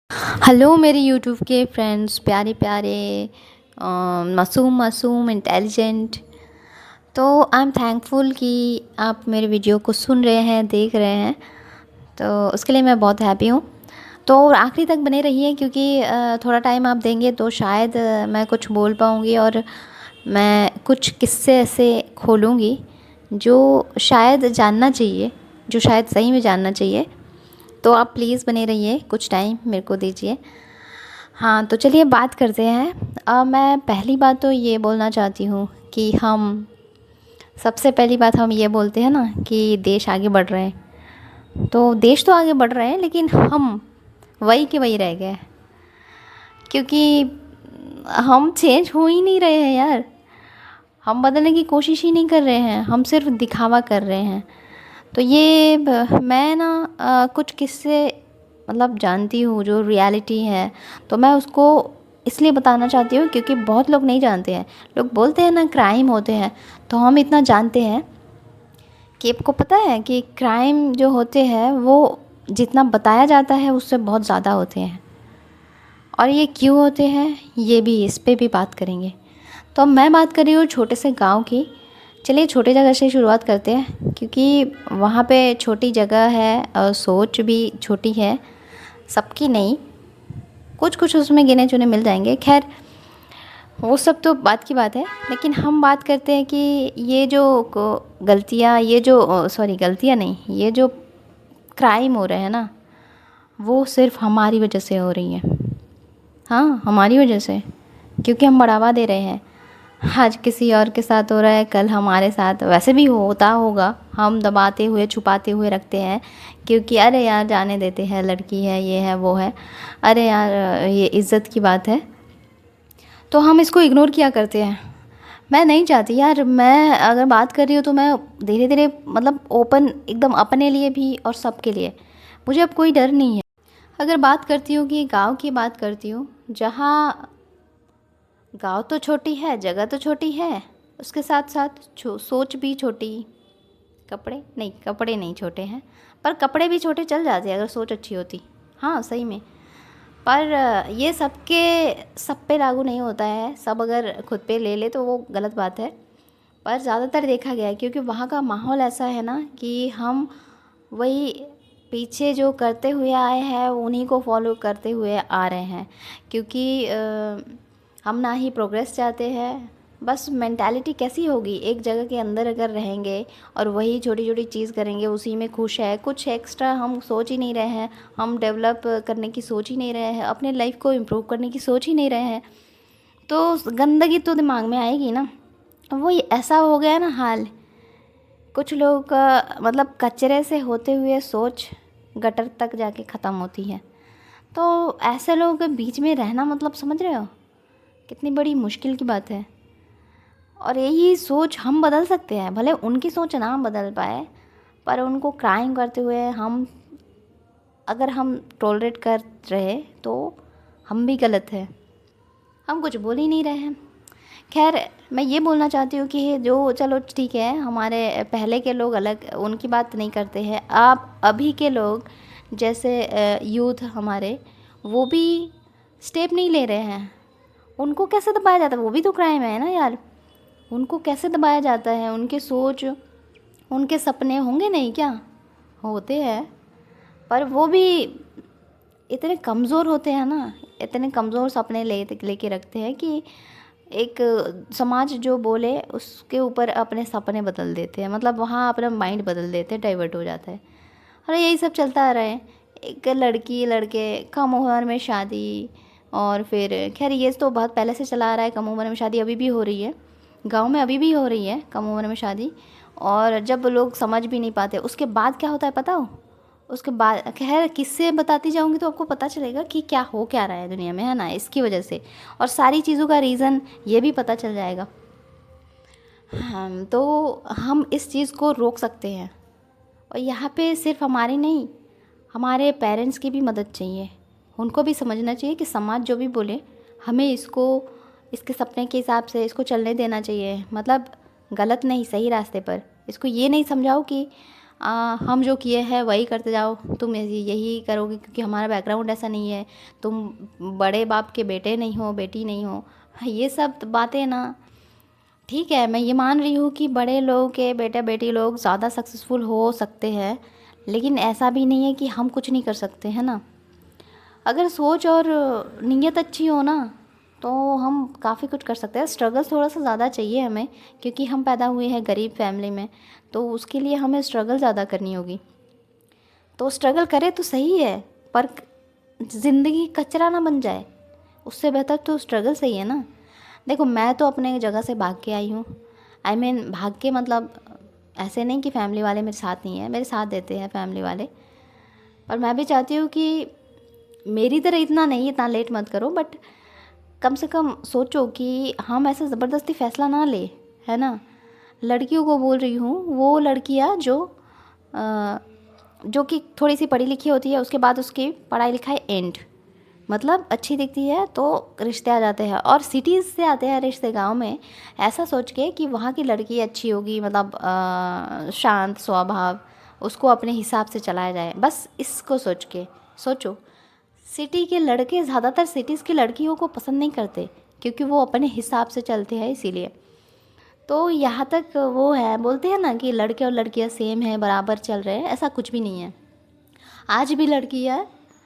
Hello मेरे YouTube के friends, प्यारे प्यारे मासूम मासूम इंटेलिजेंट। तो आई एम थैंकफुल कि आप मेरे वीडियो को सुन रहे हैं, देख रहे हैं। तो उसके लिए मैं बहुत हैप्पी हूँ। तो आखिरी तक बने रहिए, क्योंकि थोड़ा टाइम आप देंगे तो शायद मैं कुछ बोल पाऊँगी, और मैं कुछ किस्से ऐसे खोलूँगी जो शायद जानना चाहिए, जो शायद सही में जानना चाहिए। तो आप प्लीज़ बने रहिए, कुछ टाइम मेरे को दीजिए। हाँ, तो चलिए बात करते हैं। मैं पहली बात तो ये बोलना चाहती हूँ कि हम सबसे पहली बात हम ये बोलते हैं ना कि देश आगे बढ़ रहे हैं। तो देश तो आगे बढ़ रहे हैं, लेकिन हम वही के वही रह गए, क्योंकि हम चेंज हो ही नहीं रहे हैं यार। हम बदलने की कोशिश ही नहीं कर रहे हैं, हम सिर्फ दिखावा कर रहे हैं। तो ये मैं ना कुछ किस्से मतलब जानती हूँ जो रियलिटी है, तो मैं उसको इसलिए बताना चाहती हूँ क्योंकि बहुत लोग नहीं जानते हैं। लोग बोलते हैं ना क्राइम होते हैं, तो हम इतना जानते हैं कि आपको पता है कि क्राइम जो होते हैं वो जितना बताया जाता है उससे बहुत ज़्यादा होते हैं। और ये क्यों होते हैं, ये भी इस पे भी बात करेंगे। तो अब मैं बात कर रही हूँ छोटे से गांव की। चलिए छोटे जगह से शुरुआत करते हैं, क्योंकि वहाँ पे छोटी जगह है और सोच भी छोटी है, सबकी नहीं। कुछ कुछ उसमें गिने चुने मिल जाएंगे। खैर, वो सब तो बात की बात है, लेकिन हम बात करते हैं कि ये जो गलतियाँ, ये जो सॉरी गलतियाँ नहीं, ये जो क्राइम हो रहे हैं ना, वो सिर्फ हमारी वजह से हो रही हैं। हाँ, हमारी वजह से, क्योंकि हम बढ़ावा दे रहे हैं। आज किसी और के साथ हो रहा है, कल हमारे साथ वैसे भी होता होगा। हम दबाते हुए छुपाते हुए रखते हैं, क्योंकि अरे यार जाने देते हैं, लड़की है, ये है, वो है, अरे यार ये इज़्ज़त की बात है, तो हम इसको इग्नोर किया करते हैं। मैं नहीं चाहती यार, मैं अगर बात कर रही हूँ तो मैं धीरे धीरे मतलब ओपन एकदम, अपने लिए भी और सबके लिए। मुझे अब कोई डर नहीं है। अगर बात करती हूँ कि गांव की बात करती हूँ, जहाँ गांव तो छोटी है, जगह तो छोटी है, उसके साथ साथ सोच भी छोटी। कपड़े नहीं छोटे हैं, पर कपड़े भी छोटे चल जाते अगर सोच अच्छी होती। हाँ सही में। पर ये सब पे लागू नहीं होता है। सब अगर खुद पे ले ले तो वो गलत बात है। पर ज़्यादातर देखा गया है, क्योंकि वहाँ का माहौल ऐसा है ना कि हम वही पीछे जो करते हुए आए हैं उन्हीं को फॉलो करते हुए आ रहे हैं। क्योंकि हम ना ही प्रोग्रेस चाहते हैं। बस मेंटालिटी कैसी होगी, एक जगह के अंदर अगर रहेंगे और वही छोटी छोटी चीज़ करेंगे, उसी में खुश है, कुछ एक्स्ट्रा हम सोच ही नहीं रहे हैं, हम डेवलप करने की सोच ही नहीं रहे हैं, अपने लाइफ को इम्प्रूव करने की सोच ही नहीं रहे हैं, तो गंदगी तो दिमाग में आएगी ना। वो ऐसा हो गया ना हाल। कुछ लोगों का मतलब कचरे से होते हुए सोच गटर तक जाके ख़त्म होती है। तो ऐसे लोगों के बीच में रहना, मतलब समझ रहे हो कितनी बड़ी मुश्किल की बात है। और यही सोच हम बदल सकते हैं, भले उनकी सोच ना बदल पाए, पर उनको क्राइम करते हुए हम अगर हम टॉलरेट कर रहे तो हम भी गलत है। हम कुछ बोल ही नहीं रहे हैं। खैर, मैं ये बोलना चाहती हूँ कि जो चलो ठीक है, हमारे पहले के लोग अलग, उनकी बात नहीं करते हैं। आप अभी के लोग जैसे यूथ हमारे, वो भी स्टेप नहीं ले रहे हैं। उनको कैसे दबाया जाता है, वो भी तो क्राइम है ना यार। उनको कैसे दबाया जाता है, उनके सोच, उनके सपने होंगे नहीं क्या, होते हैं, पर वो भी इतने कमज़ोर होते हैं ना, इतने कमज़ोर सपने लेके रखते हैं कि एक समाज जो बोले उसके ऊपर अपने सपने बदल देते हैं, मतलब वहाँ अपना माइंड बदल देते हैं, डाइवर्ट हो जाता है। और यही सब चलता आ रहा है। एक लड़की लड़के कम उम्र में शादी, और फिर खैर ये तो बहुत पहले से चला आ रहा है, कम उम्र में शादी अभी भी हो रही है, गांव में अभी भी हो रही है कम उम्र में शादी। और जब लोग समझ भी नहीं पाते, उसके बाद क्या होता है पता हो? उसके बाद खैर किससे बताती जाऊंगी तो आपको पता चलेगा कि क्या रहा है दुनिया में, है ना, इसकी वजह से। और सारी चीज़ों का रीज़न ये भी पता चल जाएगा। तो हम इस चीज़ को रोक सकते हैं। और यहाँ पे सिर्फ हमारी नहीं, हमारे पेरेंट्स की भी मदद चाहिए। उनको भी समझना चाहिए कि समाज जो भी बोले, हमें इसको इसके सपने के हिसाब से इसको चलने देना चाहिए। मतलब गलत नहीं, सही रास्ते पर। इसको ये नहीं समझाओ कि हम जो किए हैं वही करते जाओ, तुम यही करोगे क्योंकि हमारा बैकग्राउंड ऐसा नहीं है, तुम बड़े बाप के बेटे नहीं हो, बेटी नहीं हो। ये सब बातें ना, ठीक है मैं ये मान रही हूँ कि बड़े लोग के बेटा बेटी लोग ज़्यादा सक्सेसफुल हो सकते हैं, लेकिन ऐसा भी नहीं है कि हम कुछ नहीं कर सकते, है ना। अगर सोच और नीयत अच्छी हो ना तो हम काफ़ी कुछ कर सकते हैं। स्ट्रगल थोड़ा सा ज़्यादा चाहिए हमें, क्योंकि हम पैदा हुए हैं गरीब फैमिली में, तो उसके लिए हमें स्ट्रगल ज़्यादा करनी होगी। तो स्ट्रगल करे तो सही है, पर ज़िंदगी कचरा ना बन जाए, उससे बेहतर तो स्ट्रगल सही है ना। देखो मैं तो अपने जगह से भाग के आई हूँ। आई मीन भाग के मतलब ऐसे नहीं कि फैमिली वाले मेरे साथ नहीं है, मेरे साथ देते हैं फैमिली वाले, पर मैं भी चाहती हूँ कि मेरी तरह इतना नहीं, इतना लेट मत करो, बट कम से कम सोचो कि हम ऐसे ज़बरदस्ती फ़ैसला ना ले, है ना। लड़कियों को बोल रही हूँ, वो लड़कियाँ जो कि थोड़ी सी पढ़ी लिखी होती है, उसके बाद उसकी पढ़ाई लिखाई एंड, मतलब अच्छी दिखती है तो रिश्ते आ जाते हैं, और सिटीज़ से आते हैं रिश्ते गांव में, ऐसा सोच के कि वहाँ की लड़की अच्छी होगी, मतलब शांत स्वभाव, उसको अपने हिसाब से चलाया जाए, बस इसको सोच के सोचो। सिटी के लड़के ज़्यादातर सिटीज़ की लड़कियों को पसंद नहीं करते, क्योंकि वो अपने हिसाब से चलते हैं, इसीलिए। तो यहाँ तक वो है, बोलते हैं ना कि लड़के और लड़कियाँ सेम है, बराबर चल रहे हैं, ऐसा कुछ भी नहीं है। आज भी लड़कियाँ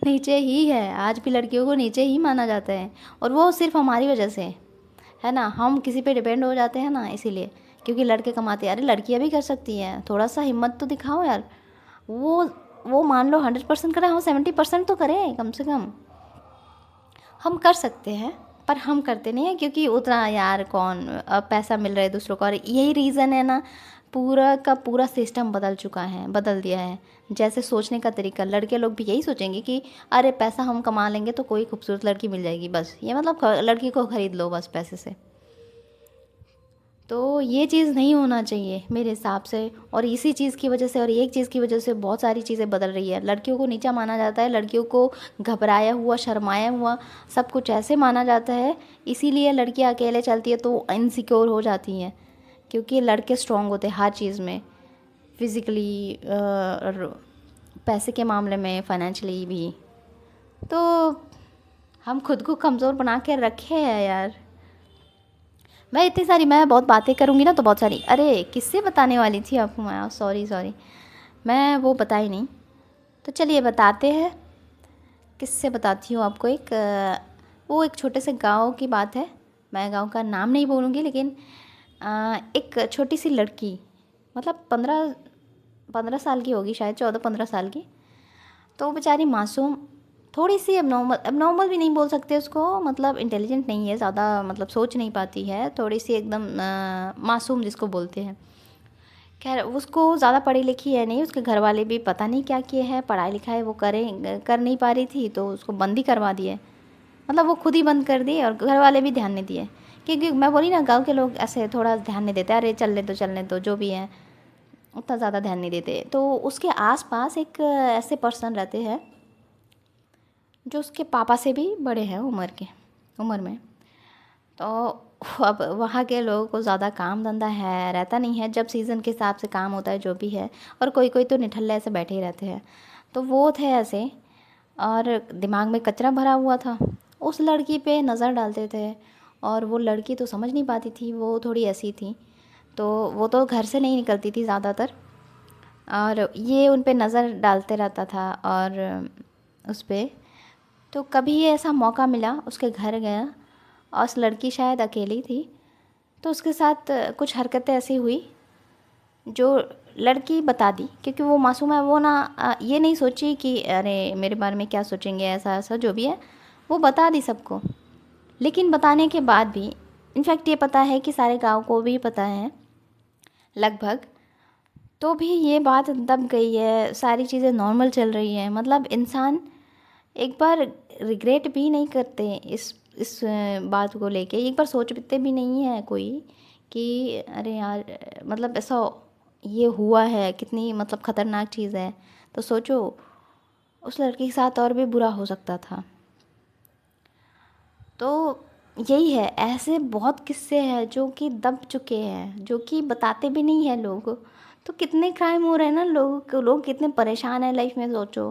नीचे ही है, आज भी लड़कियों को नीचे ही माना जाता है, और वो सिर्फ हमारी वजह से, है ना। हम किसी पे डिपेंड हो जाते हैं ना, इसीलिए, क्योंकि लड़के कमाते हैं। अरे लड़कियाँ भी कर सकती हैं, थोड़ा सा हिम्मत तो दिखाओ यार। वो वो मान लो 100% करें, हम 70% तो करें कम से कम। हम कर सकते हैं, पर हम करते नहीं हैं, क्योंकि उतना यार कौन, अब पैसा मिल रहा है दूसरों को, और यही रीज़न है ना, पूरा का पूरा सिस्टम बदल चुका है, बदल दिया है। जैसे सोचने का तरीका, लड़के लोग भी यही सोचेंगे कि अरे पैसा हम कमा लेंगे तो कोई खूबसूरत लड़की मिल जाएगी, बस ये मतलब लड़की को ख़रीद लो बस पैसे से। तो ये चीज़ नहीं होना चाहिए मेरे हिसाब से, और इसी चीज़ की वजह से और एक चीज़ की वजह से बहुत सारी चीज़ें बदल रही है। लड़कियों को नीचा माना जाता है, लड़कियों को घबराया हुआ, शर्माया हुआ, सब कुछ ऐसे माना जाता है, इसीलिए लड़कियां अकेले चलती है तो इनसिक्योर हो जाती हैं, क्योंकि लड़के स्ट्रांग होते हैं हर चीज़ में, फिज़िकली, पैसे के मामले में, फाइनेंशियली भी। तो हम खुद को कमज़ोर बना के रखे हैं यार। मैं बहुत बातें करूँगी ना तो बहुत सारी, अरे किससे बताने वाली थी आपको मैं, सॉरी सॉरी, मैं वो बता ही नहीं। तो चलिए बताते हैं, किससे बताती हूँ आपको। वो एक छोटे से गांव की बात है, मैं गांव का नाम नहीं बोलूँगी, लेकिन एक छोटी सी लड़की, मतलब 15 साल की होगी शायद, 14-15 साल की। तो वो बेचारी मासूम, थोड़ी सी अब नॉर्मल भी नहीं बोल सकते उसको, मतलब इंटेलिजेंट नहीं है ज़्यादा, मतलब सोच नहीं पाती है, थोड़ी सी एकदम मासूम जिसको बोलते हैं। खैर उसको ज़्यादा पढ़ी लिखी है नहीं, उसके घर वाले भी पता नहीं क्या किए हैं, पढ़ाई लिखाई वो कर नहीं पा रही थी, तो उसको बंद ही करवा दिए, मतलब वो खुद ही बंद कर दी, और घर वाले भी ध्यान नहीं दिए, क्योंकि मैं बोली ना गांव के लोग ऐसे थोड़ा ध्यान नहीं देते, अरे चलने दो जो भी है, उतना ज़्यादा ध्यान नहीं देते। तो उसके आसपास एक ऐसे पर्सन रहते हैं जो उसके पापा से भी बड़े हैं उम्र में। तो अब वहाँ के लोगों को ज़्यादा काम धंधा है रहता नहीं है, जब सीज़न के हिसाब से काम होता है जो भी है, और कोई कोई तो निठल्ले ऐसे बैठे ही रहते हैं। तो वो थे ऐसे, और दिमाग में कचरा भरा हुआ था, उस लड़की पे नज़र डालते थे, और वो लड़की तो समझ नहीं पाती थी, वो थोड़ी ऐसी थी, तो वो तो घर से नहीं निकलती थी ज़्यादातर, और ये उन पे नज़र डालते रहता था, और उस पर तो कभी ऐसा मौका मिला, उसके घर गया, और उस लड़की शायद अकेली थी, तो उसके साथ कुछ हरकतें ऐसी हुई जो लड़की बता दी, क्योंकि वो मासूम है, वो ना ये नहीं सोची कि अरे मेरे बारे में क्या सोचेंगे, ऐसा ऐसा जो भी है, वो बता दी सबको। लेकिन बताने के बाद भी, इनफैक्ट ये पता है कि सारे गांव को भी पता है लगभग, तो भी ये बात दब गई है, सारी चीज़ें नॉर्मल चल रही हैं, मतलब इंसान एक बार रिग्रेट भी नहीं करते इस बात को लेके, एक बार सोचते भी नहीं है कोई कि अरे यार, मतलब ऐसा ये हुआ है, कितनी मतलब ख़तरनाक चीज़ है। तो सोचो उस लड़की के साथ और भी बुरा हो सकता था। तो यही है, ऐसे बहुत किस्से हैं जो कि दब चुके हैं, जो कि बताते भी नहीं हैं लोग। तो कितने क्राइम हो रहे हैं ना, लोग कितने परेशान हैं लाइफ में, सोचो।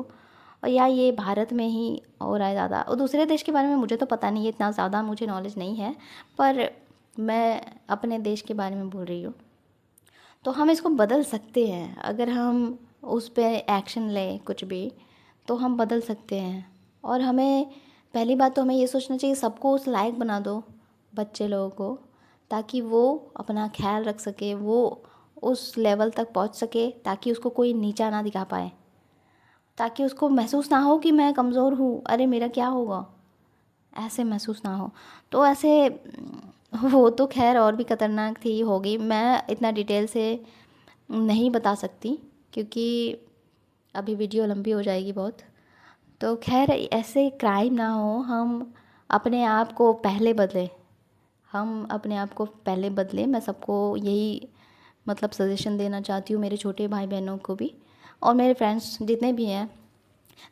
और या ये भारत में ही हो रहा है ज़्यादा, और दूसरे देश के बारे में मुझे तो पता नहीं है, इतना ज़्यादा मुझे नॉलेज नहीं है, पर मैं अपने देश के बारे में बोल रही हूँ। तो हम इसको बदल सकते हैं, अगर हम उस पे एक्शन लें कुछ भी, तो हम बदल सकते हैं। और हमें पहली बात तो हमें ये सोचना चाहिए, सबको उस लायक बना दो बच्चे लोगों को, ताकि वो अपना ख्याल रख सके, वो उस लेवल तक पहुंच सके, ताकि उसको कोई नीचा ना दिखा पाए, ताकि उसको महसूस ना हो कि मैं कमज़ोर हूँ, अरे मेरा क्या होगा, ऐसे महसूस ना हो। तो ऐसे वो तो खैर और भी ख़तरनाक थी, होगी, मैं इतना डिटेल से नहीं बता सकती क्योंकि अभी वीडियो लंबी हो जाएगी बहुत। तो खैर ऐसे क्राइम ना हो, हम अपने आप को पहले बदलें, हम अपने आप को पहले बदलें। मैं सबको यही मतलब सजेशन देना चाहती हूँ, मेरे छोटे भाई बहनों को भी और मेरे फ्रेंड्स जितने भी हैं।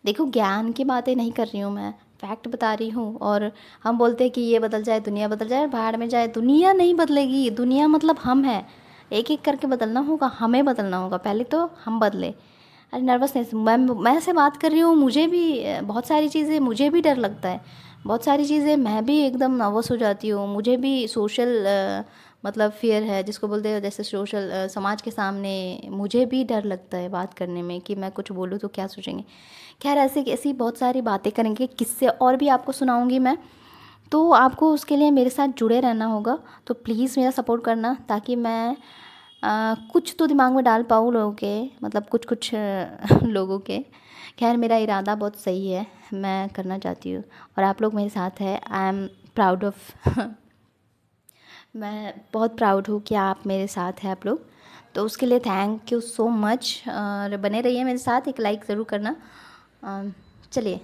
देखो, ज्ञान की बातें नहीं कर रही हूँ मैं, फैक्ट बता रही हूँ। और हम बोलते हैं कि ये बदल जाए, दुनिया बदल जाए, भाड़ में जाए, दुनिया नहीं बदलेगी। दुनिया मतलब हम हैं, एक एक करके बदलना होगा, हमें बदलना होगा, पहले तो हम बदले। अरे नर्वसनेस, मैं ऐसे बात कर रही हूँ, मुझे भी बहुत सारी चीज़ें, मुझे भी डर लगता है, बहुत सारी चीज़ें मैं भी एकदम नर्वस हो जाती हूँ। मुझे भी सोशल मतलब फियर है जिसको बोलते हैं, जैसे सोशल समाज के सामने मुझे भी डर लगता है बात करने में, कि मैं कुछ बोलूँ तो क्या सोचेंगे। खैर ऐसे ऐसी बहुत सारी बातें करेंगे, किस्से और भी आपको सुनाऊंगी मैं। तो आपको उसके लिए मेरे साथ जुड़े रहना होगा, तो प्लीज़ मेरा सपोर्ट करना, ताकि मैं कुछ तो दिमाग में डाल पाऊँ लोगों के, मतलब कुछ कुछ लोगों के। खैर मेरा इरादा बहुत सही है, मैं करना चाहती हूँ और आप लोग मेरे साथ हैं। आई एम प्राउड ऑफ मैं बहुत प्राउड हूँ कि आप मेरे साथ हैं आप लोग। तो उसके लिए थैंक यू सो मच, और बने रहिए मेरे साथ, एक लाइक ज़रूर करना। चलिए।